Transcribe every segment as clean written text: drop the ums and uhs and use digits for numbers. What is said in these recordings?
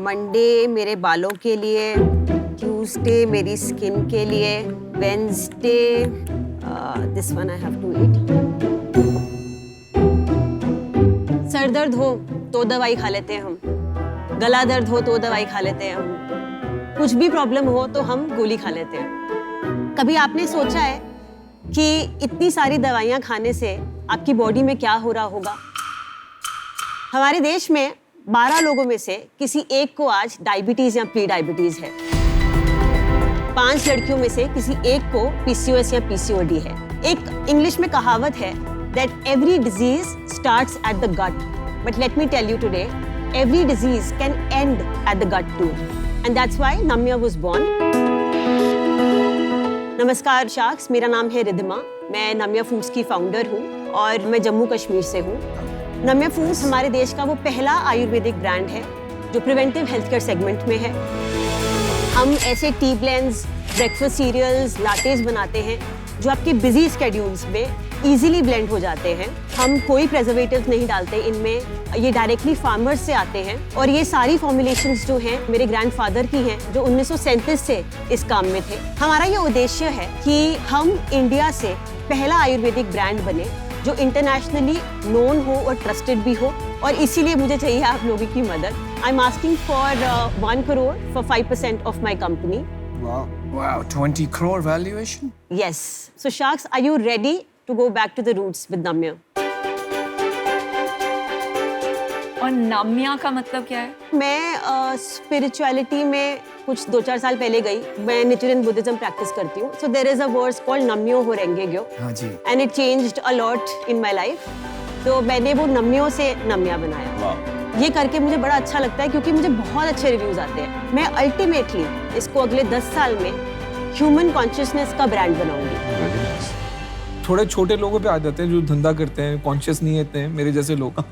Monday मेरे बालों के लिए, ट्यूसडे मेरी स्किन के लिए, Wednesday this one I have to eat. सर दर्द हो तो दवाई खा लेते हैं हम, गला दर्द हो तो दवाई खा लेते हैं हम, कुछ भी प्रॉब्लम हो तो हम गोली खा लेते हैं। कभी आपने सोचा है कि इतनी सारी दवाइयाँ खाने से आपकी बॉडी में क्या हो रहा होगा? हमारे देश में 12 लोगों में से किसी एक को आज डायबिटीज या प्री डायबिटीज है। 5 लड़कियों में से किसी एक को PCOS या PCOD है। एक इंग्लिश में कहावत है that every disease starts at the gut, but let me tell you today, every disease can end at the gut too, and that's why Namya was born. नमस्कार शार्क्स, मेरा नाम है रिद्धिमा, मैं नम्या फूड्स की फाउंडर हूँ और मैं जम्मू कश्मीर से हूँ। नम्या फूड्स हमारे देश का वो पहला आयुर्वेदिक ब्रांड है जो प्रिवेंटिव हेल्थ केयर सेगमेंट में है। हम ऐसे टी ब्लेंड्स, ब्रेकफास्ट सीरियल्स, लाटेस बनाते हैं जो आपके बिजी स्केड्यूल्स में इजीली ब्लेंड हो जाते हैं। हम कोई प्रिजर्वेटिव्स नहीं डालते इनमें, ये डायरेक्टली फार्मर्स से आते हैं और ये सारी फॉर्मुलेशंस जो हैं मेरे ग्रैंडफादर की हैं जो 1937 से इस काम में थे। हमारा ये उद्देश्य है कि हम इंडिया से पहला आयुर्वेदिक ब्रांड बने जो इंटरनेशनली नोन हो और ट्रस्टेड भी हो, और इसीलिए मुझे चाहिए आप लोगों की मदद। I am asking for 1 crore for 5% of my company. Wow, 20 crore valuation? Yes. So Sharks, are you ready to go back to the roots with Namya? और नाम्या का मतलब क्या है? मैं स्पिरिचुअलिटी में कुछ 2-4 साल पहले गई। मैं निचिरेन बुद्धिज्म प्रैक्टिस करती हूँ। So there is a verse called नम्यो हो रेंगे ग्यो। हाँ जी। And it changed a lot in my life. तो मैंने वो नम्यो से नम्या बनाया। ये करके मुझे बड़ा अच्छा लगता है क्योंकि मुझे बहुत अच्छे रिव्यूज आते हैं। मैं अल्टीमेटली इसको अगले 10 साल में ह्यूमन कॉन्शियसनेस का ब्रांड बनाऊंगी। थोड़े छोटे लोगों पे आ जाते हैं जो धंधा करते हैं, कॉन्शियस नहीं होते हैं, मेरे जैसे लोग।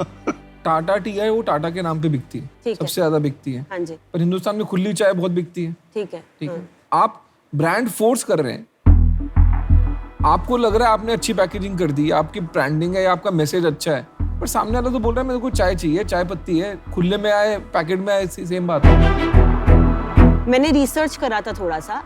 टाटा टी है, वो टाटा के नाम पे बिकती है, सबसे ज्यादा बिकती है। हाँ जी। पर हिंदुस्तान में खुली चाय बहुत बिकती है। ठीक है। ठीक है। आप ब्रांड फोर्स कर रहे हैं, आपको लग रहा है आपने अच्छी पैकेजिंग कर दी, आपकी ब्रांडिंग है या आपका मैसेज अच्छा है, पर सामने वाला तो बोल रहा है मेरे को चाय चाहिए, चाय पत्ती है, खुले में आए पैकेट में आए, सेम बात है। मैंने रिसर्च करा था थोड़ा सा,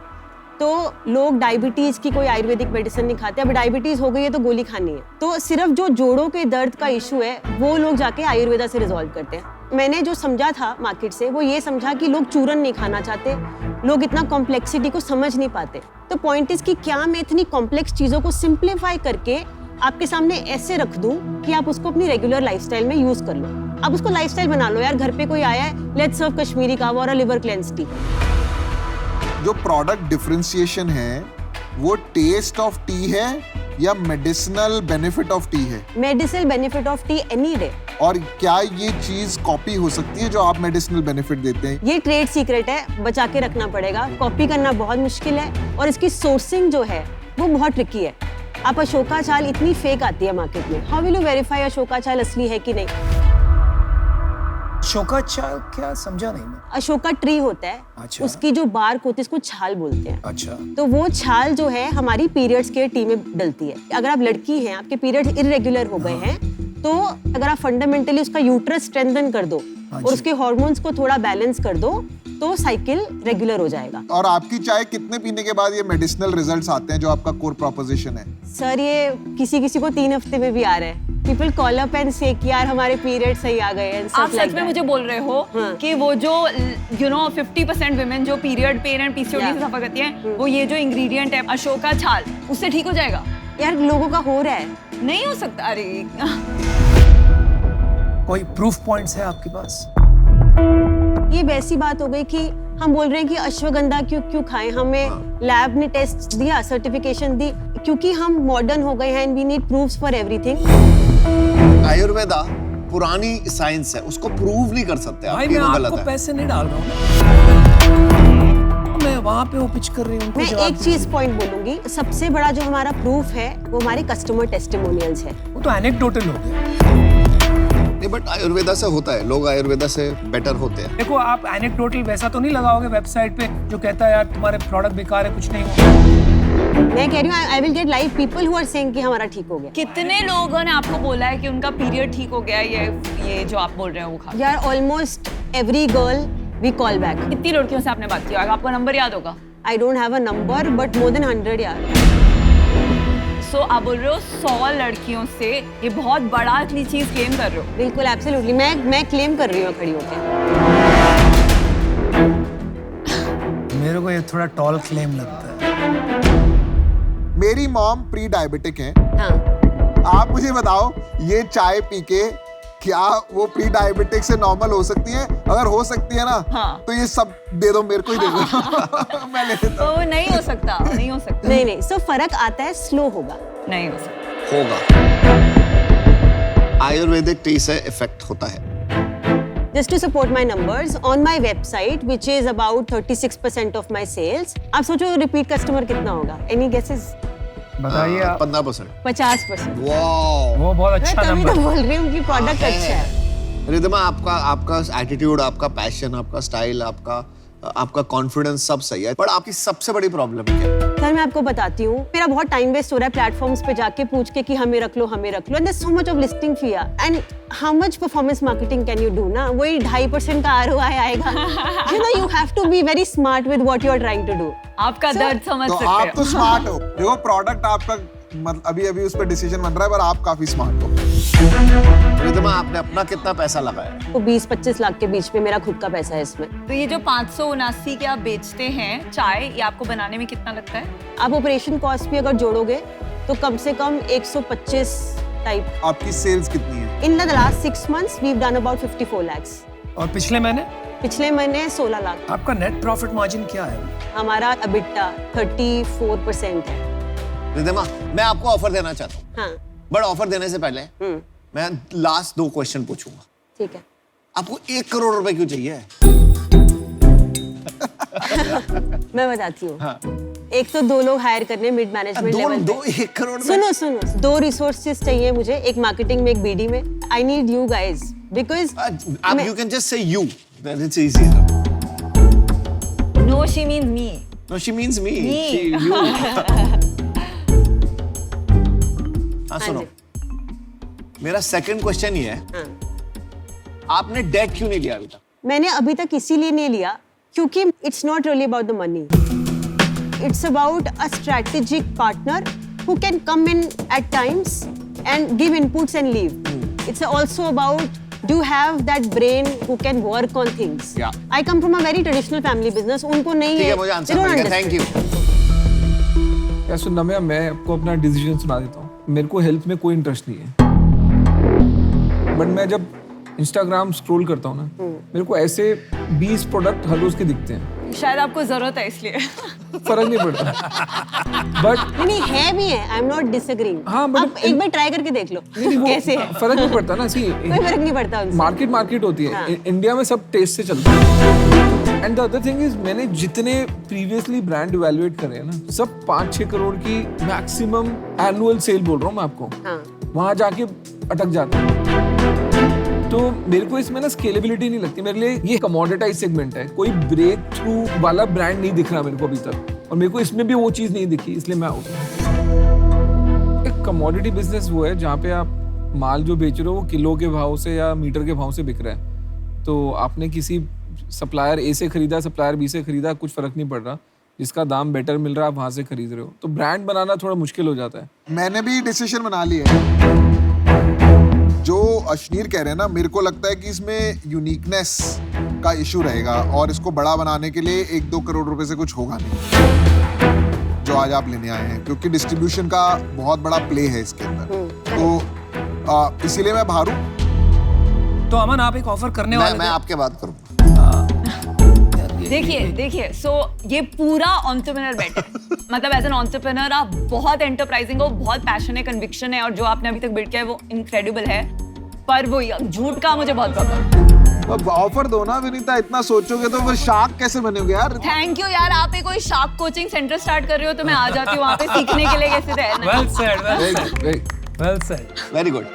तो लोग डायबिटीज की कोई आयुर्वेदिक मेडिसिन नहीं खाते। अब डायबिटीज हो गई है तो गोली खानी है, तो सिर्फ जो जोड़ों के दर्द का इशू है वो लोग जाके आयुर्वेदा से रिजॉल्व करते हैं। मैंने जो समझा था मार्केट से वो ये समझा कि लोग चूरन नहीं खाना चाहते, लोग इतना कॉम्प्लेक्सिटी को समझ नहीं पाते। तो पॉइंट इज कि क्या मैं इतनी कॉम्प्लेक्स चीजों को सिंप्लीफाई करके आपके सामने ऐसे रख दूं कि आप उसको अपनी रेगुलर लाइफस्टाइल में यूज कर लो। अब उसको लाइफस्टाइल बना लो यार। घर पे कोई आया है, लेट्स सर्व कश्मीरी कावा और लिवर क्लेंस टी। जो प्रोडक्ट डिफरेंशिएशन है वो टेस्ट ऑफ टी है या मेडिसिनल बेनिफिट ऑफ टी है? Medicinal benefit of T any day. और क्या ये चीज कॉपी हो सकती है जो आप मेडिसिनल बेनिफिट देते हैं? ये ट्रेड सीक्रेट है, बचा के रखना पड़ेगा। कॉपी करना बहुत मुश्किल है और इसकी सोर्सिंग जो है वो बहुत ट्रिकी है। आप अशोका चाल इतनी फेक आती है मार्केट में, how will you verify Ashoka चाल असली है कि नहीं? अशोका चाय क्या, समझा नहीं मैं। अशोका ट्री होता है, अच्छा। उसकी जो बार्क होती है उसको छाल बोलते हैं। अच्छा। तो वो छाल जो है हमारी पीरियड्स के टी में डलती है। अगर आप लड़की हैं, आपके पीरियड्स इर्रेगुलर हो गए हैं, तो अगर आप फंडामेंटली उसका यूट्रस स्ट्रेंथन कर दो और उसके हार्मोन्स को थोड़ा बैलेंस कर दो तो साइकिल रेगुलर हो जाएगा। और आपकी चाय कितने पीने के बाद ये मेडिसिनल रिजल्ट्स आते हैं जो आपका कोर प्रोपोजिशन है? सर ये किसी को 3 हफ्ते में भी आ रहा है। पीपल कॉल अप एंड से कि यार हमारे पीरियड सही आ गए हैं। आप सच में मुझे बोल रहे हो कि वो जो 50% विमेन जो पीरियड पेन एंड PCOD से सफर करती हैं, वो ये जो इंग्रेडिएंट है अशोका छाल, उससे ठीक हो जाएगा? यार लोगों का हो रहा है। नहीं हो सकता। अरे कोई प्रूफ पॉइंट्स है आपके पास? ये वैसी बात हो गई कि हम बोल रहे हैं कि अश्वगंधा क्यों खाएं। हमें लैब ने टेस्ट दिया, सर्टिफिकेशन दी, क्योंकि हम मॉडर्न हो गए हैं and we need proofs for everything. Ayurveda पुरानी साइंस है, उसको प्रूव नहीं कर सकते आप। भाई ये मैं गलत आपको है। पैसे नहीं डाल रहा हूँ, मैं वहाँ पे वो पिच कर रही हूँ। मैं एक चीज पॉइंट बोलूंगी, सबसे बड़ा जो हमारा प्रूफ है वो हमारे कस्टमर टेस्टिमोनियल्स है। वो तो एनेक्डोटल हो गया। नहीं, बट आयुर्वेदा से होता है, लोग आयुर्वेदा से बेटर होते हैं। देखो आप एनेक्डोटल वैसा तो नहीं लगाओगे वेबसाइट पे जो कहता है यार तुम्हारे प्रोडक्ट बेकार है, कुछ नहीं होगा। मैं कह रही हूँ I will get live people who are saying कि हमारा ठीक हो गया। कितने लोगों ने आपको बोला है कि उनका पीरियड ठीक हो गया ये जो आप बोल रहे हो वो खा? यार almost every girl we call back. कितनी लड़कियों से आपने बात की? आपको नंबर याद होगा? I don't have a number, but more than 100 यार. सो आप बोल रहे हो 100 लड़कियों से ये बहुत बड़ा चीज क्लेम कर रहे हो? बिल्कुल एब्सोल्युटली मैं क्लेम कर रही हूँ खड़ी होकर. मेरे को ये थोड़ा टॉल क्लेम लगता है. मेरी मॉम प्री डायबिटिक है. हाँ. आप मुझे बताओ ये चाय पी के क्या वो प्री डायबिटिक से नॉर्मल हो सकती है? अगर हो सकती है ना, हाँ. तो ये सब दे दो, मेरे को ही दे दो. मैं ले लेता तो वो नहीं हो सकता, नहीं हो सकता. नहीं सो फर्क आता है, स्लो होगा. नहीं हो सकता. होगा. आयुर्वेदिक टी से इफेक्ट होता है. Just to support my numbers, on my website, which is about 36% of my sales, आप सोचो रिपीट कस्टमर कितना होगा? Any guesses? बताइए आप. 15%. 50%. वाओ. वो बहुत मैं अच्छा तभी नंबर. तो बोल रही हूँ कि प्रोडक्ट अच्छा है. रिद्धिमा, आपका एटीट्यूड, आपका पैशन, आपका स्टाइल, आपका कॉन्फिडेंस सब सही है, पर आपकी सबसे बड़ी प्रॉब्लम क्या है? सर मैं आपको बताती हूँ, मेरा बहुत टाइम वेस्ट हो रहा है प्लेटफॉर्म्स पे जाके पूछ के कि हमें रख लो. And there so much of listing fee and how much performance marketing can you do ना? वही 2.5% का ROI आएगा. You know you have to be very smart with what you are trying to do. आपका दर्द समझ तो सकते आप हैं. तो स्मार्ट हो. देखो प्रोडक्ट आपका अभी उस पर डिसीजन बन रहा है, पर आप काफी स्मार्ट हो. रिद्धिमा, आपने अपना कितना पैसा लगाया? तो 20-25 लाख के बीच में मेरा खुद का पैसा है इसमें. तो ये जो 579 के आप बेचते हैं चाय, ये आपको बनाने में कितना लगता है? आप ऑपरेशन कॉस्ट भी अगर जोड़ोगे तो कम से कम 125 टाइप. आपकी सेल्स कितनी है? In the last 6 months we've done about 54 lakhs. और पिछले महीने पिछले महीने 16 लाख. आपका नेट प्रॉफिट मार्जिन क्या है? हमारा EBITDA 34% है. रिद्धिमा, मैं आपको ऑफर देना चाहता हूँ, हाँ. बट ऑफर देने से पहले मैं लास्ट 2 क्वेश्चन पूछूंगा. ठीक है. आपको 1 करोड़ रुपए क्यों चाहिए? मैं बताती हूँ. हाँ. एक तो 2 लोग हायर करने मिड मैनेजमेंट लेवल पे. 1 करोड़ में? सुनो 2 रिसोर्सेज चाहिए मुझे, एक मार्केटिंग में एक BD में. I need you guys because आप you can just say you, it's easy. No, she means me. No, she means me. Me. हाँ, सुनो, मेरा सेकंड क्वेश्चन ये है, आपने डेट क्यों नहीं लिया अभी तक? मैंने अभी तक इसीलिए नहीं लिया क्योंकि it's not really about the money. It's about a strategic partner who can come in at times and give inputs and leave. It's also about do you have that brain who can work on things. Yeah. I come from a very traditional family business. उनको नहीं ठीक है. है, मुझे answer मिल गया. Thank you. क्या सुनना, मैं आपको अपना डिसीजन सुना देता हूँ. मेरे को हेल्थ में कोई इंटरेस्ट नहीं है, बट मैं जब इंस्टाग्राम स्क्रॉल करता हूँ ना, मेरे को ऐसे 20 प्रोडक्ट हर रोज के दिखते हैं. शायद आपको जरूरत है इसलिए. फर्क नहीं पड़ता, बट नहीं है भी है. I am not disagreeing. हाँ, but आप एक बार ट्राई करके देख लो कैसे है. फर्क नहीं पड़ता ना. सी कोई फर्क नहीं पड़ता उनसे. मार्केट होती है. हाँ. इंडिया में सब टेस्ट से चलता है. And the other thing is, मैंने जितने प्रीवियसली ब्रांड इवैल्यूएट करे हैं ना, सब 5-6 करोड़ की मैक्सिमम एनुअल सेल बोल रहा हूँ मैं आपको. हाँ. वहां जाके अटक जाता है. तो मेरे को इसमें ना स्केलेबिलिटी नहीं लगती. मेरे लिए ये कमोडिटाइज सेगमेंट है. कोई ब्रेक थ्रू वाला ब्रांड नहीं दिख रहा मेरे को अभी तक, और मेरे को इसमें भी वो चीज नहीं दिखी, इसलिए मैं आउट. एक कमोडिटी बिजनेस वो है जहाँ पे आप माल जो बेच रहे हो वो किलो के भाव से या मीटर के भाव से बिक रहा है. तो आपने किसी सप्लायर A से खरीदा, सप्लायर B से खरीदा, कुछ फर्क नहीं पड़ रहा. जिसका दाम बेटर मिल रहा है आप वहां से खरीद रहे हो. तो ब्रांड बनाना थोड़ा मुश्किल हो जाता है. मैंने भी डिसीजन बना लिया है. जो अश्नीर कह रहे हैं ना, मेरे को लगता है कि इसमें यूनिकनेस का इशू रहेगा, और इसको बड़ा बनाने के लिए 1-2 करोड़ रुपए से कुछ होगा नहीं जो आज आप लेने आए हैं, क्योंक't डिस्ट्रीब्यूशन का बहुत बड़ा प्ले है इसके अंदर. तो इसीलिए मैं बाहर हूँ. तो अमन, आप एक ऑफर करने वाले मैं थे. आपके बात करूँ. देखिए सो ये पूरा एंटरप्रेन्योर बेट है. मतलब एज एन एंटरप्रेन्योर आप बहुत एंटरप्राइजिंग हो, बहुत पैशन है, कन्विक्शन है, और जो आपने अभी तक बिल्ड किया है वो इनक्रेडिबल है. पर वो झूठ का मुझे बहुत प्रॉब्लम. अब ऑफर दो ना विनीता. इतना सोचोगे तो फिर शार्क कैसे बनेगे यार? थैंक यू यार. आप कोई शार्क कोचिंग सेंटर स्टार्ट कर रहे हो तो मैं आ जाती हूँ वहाँ पे सीखने के लिए कैसे रहना. Well said. Well said. Very good.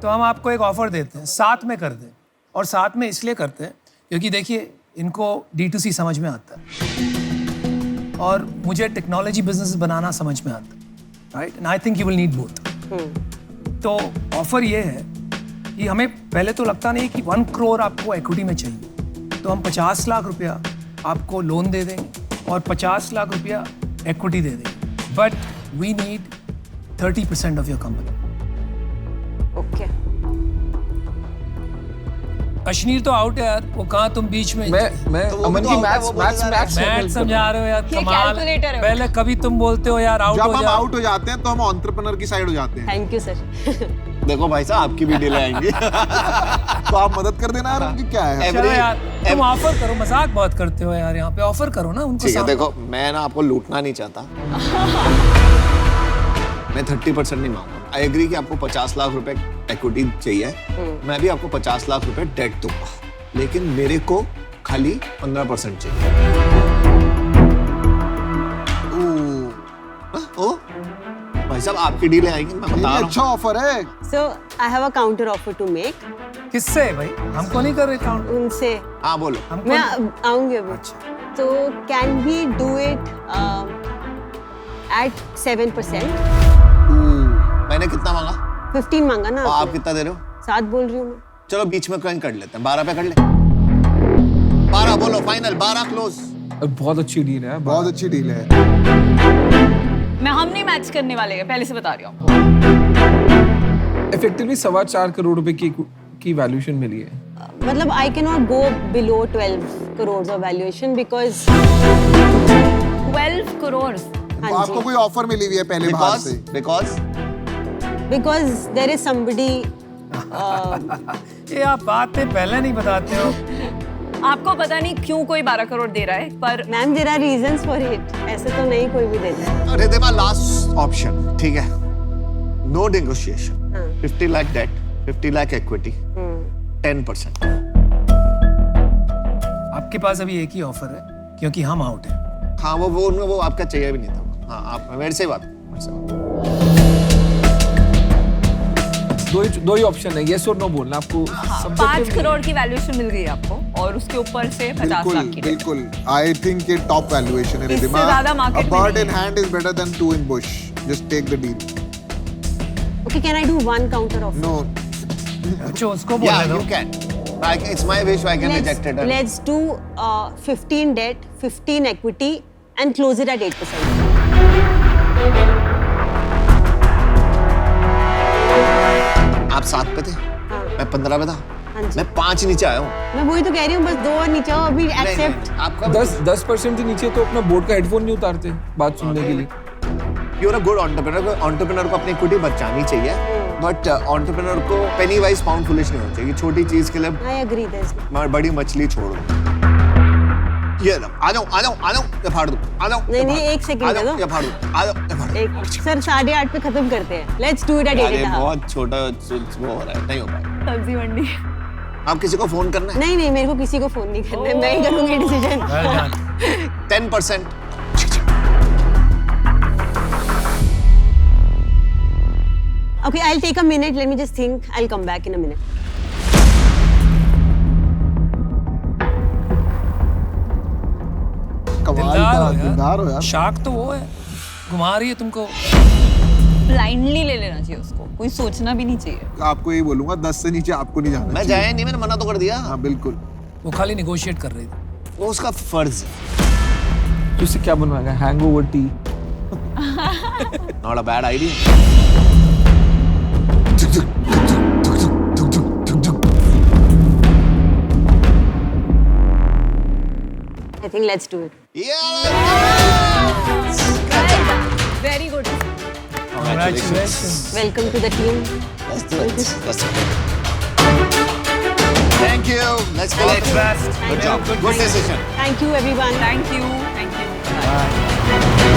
तो हम आपको एक ऑफर देते हैं, साथ में कर दें. और साथ में इसलिए करते हैं क्योंकि देखिए, इनको D2C समझ में आता है और मुझे टेक्नोलॉजी बिजनेस बनाना समझ में आता है, right? And I think you will need both. तो ऑफर ये है कि हमें पहले तो लगता नहीं कि 1 करोड़ आपको इक्विटी में चाहिए. तो हम 50 लाख रुपया आपको लोन दे देंगे और 50 लाख रुपया इक्विटी दे देंगे, but we need 30% of your company. Okay Ashneer तो आउट है यार, वो कहाँ तुम बीच में मैं तो वो अमन भी की तो मैथ्स वो बोल मैथ्स रहा है। मैथ्स मैथ समझा रहे हो यार, ये कमाल। calculator है। पहले कभी तुम बोलते हो यार आउट जब हो हम जाओ। आउट हो जाते हैं तो हम एंटरप्रेन्योर की साइड हो जाते हैं। Thank you sir. देखो भाई साहब आपकी भी डील आएंगी। तो आप मदद कर देना यार, उनकी क्या है। चलो यार तुम ऑफर करो, मजाक बहुत करते हो यार, यहाँ पे ऑफर करो ना उनको ठीक है, सामने। देखो मैं ना आपको लूटना नहीं चाहता। मैं 30% नहीं मांगूंगा। आई एग्री कि आपको 50 लाख रुपए इक्विटी चाहिए, मैं भी आपको 50 लाख रुपए डेट दूंगा, लेकिन मेरे को खाली 15% चाहिए। ओ भाई साहब आपकी डील आएंगी, मैं ये बता भी रहा अच्छा ऑफर है। So I have a counter offer to make. किससे भाई? हमको नहीं कर रहे काउंट, उनसे हूँ। हाँ बोलो। हमको मैं नहीं- आऊंगी अभी। अच्छा। तो can we do it at 7%? मैंने कितना मांगा 15 मांगा ना और आप आपने। कितना दे रहे हो? 7 बोल रही हूँ मैं। चलो बीच में कहीं कर लेते हैं, 12 पे कर ले। 12 बोलो फाइनल, 12 क्लोज। बहुत अच्छी डील है। बहुत अच्छी डील है। हम नहीं मैच करने वाले हैं, पहले से बता रही हूँ आपको। इफेक्टिवली 4.25 करोड़ रुपए की वैल्यूएशन मिली है। मतलब I can not go below 12 crore of valuation because 12 crore. तो आपको कोई ऑफर मिली हुई है पहले बाहर से? Because there is somebody. ये आप बातें पहले नहीं बताते हो। आपको पता नहीं क्यों कोई 12 करोड़ दे रहा है, पर ma'am there are reasons for it. ऐसे तो नहीं कोई भी देता है। रिधिमा लास्ट ऑप्शन, ठीक है? No negotiation. 50 lakh debt, 50 lakh equity, 10%। आपके पास अभी एक ही ऑफर है क्योंकि हम आउट हैं। हाँ वो आपका चाहिए भी नहीं था। हाँ आप मेरे से बात। दो ही ऑप्शन है, यस और नो बोलना आपको। 5 करोड़ की वैल्यूएशन मिल गई आपको और उसके ऊपर से 50 लाख की। बिल्कुल आई थिंक ये टॉप वैल्यूएशन है इससे रिधिमा। ज्यादा market A में bird नहीं in hand is better than 2 in bush. Just take the deal. Okay, can I do one counter offer? No. अच्छा उसको Yeah, बोलने दो। you can. It's my wish. I can reject it. Let's do 15 debt, 15 equity, and close it at 8%. आप 7 पे थे, मैं 15 पे था, हाँ जी। मैं 5 नीचे आया हूँ। मैं वही तो कह रही हूँ, बस 2 और नीचे आओ अभी नहीं, एक्सेप्ट। नहीं, आपका 10% से नीचे तो अपना बोर्ड का हेडफोन नहीं उतारते बात सुनने के लिए। you're a good entrepreneur। entrepreneur को अपनी इक्विटी बचानी चाहिए, बट entrepreneur को penny wise pound foolish नहीं होना चाहिए। छोटी चीज के लिए आई एग्री दिस। मैं बड़ी मछली छोड़ दूं। ये लो, आ जाओ ये फाड़ दूं, आ जाओ नहीं, नहीं, एक second दे दो। ये फाड़ दूं, आ जाओ ये फाड़ दूं। एक सर 8.5 पे खत्म करते हैं। लेट्स डू इट एट अरे 8.5। बहुत छोटा वो हो रहा है, नहीं हो पाएगा। सब्जी मंडी। आप किसी को फोन करना है? नहीं नहीं, मेरे को किसी को फोन नहीं करना है, मैं ही करूंगी decision. Well done. 10%। Okay, I'll take a minute. Let me just think. I'll come back in a minute. कमाल दिलदार का हो दिलदार हो यार। यार। शार्क तो वो है, घुमा रही है तुमको। ब्लाइंडली ले लेना चाहिए उसको, कोई सोचना भी नहीं चाहिए। आपको यही बोलूंगा 10 से नीचे आपको नहीं जाना मैं चाहिए। जाया नहीं, मैंने मना तो कर दिया। हाँ बिल्कुल। वो खाली निगोशिएट कर रही थी। वो उसका फर्ज है। तो इससे क्या बनवाएगा? Hangover tea. Not a bad idea. I think let's do it. Very good. Congratulations. Welcome to the team. Let's do it. Thank you. Let's All collect. the best. Good job. Good decision. Thank you, everyone. Thank you. Bye.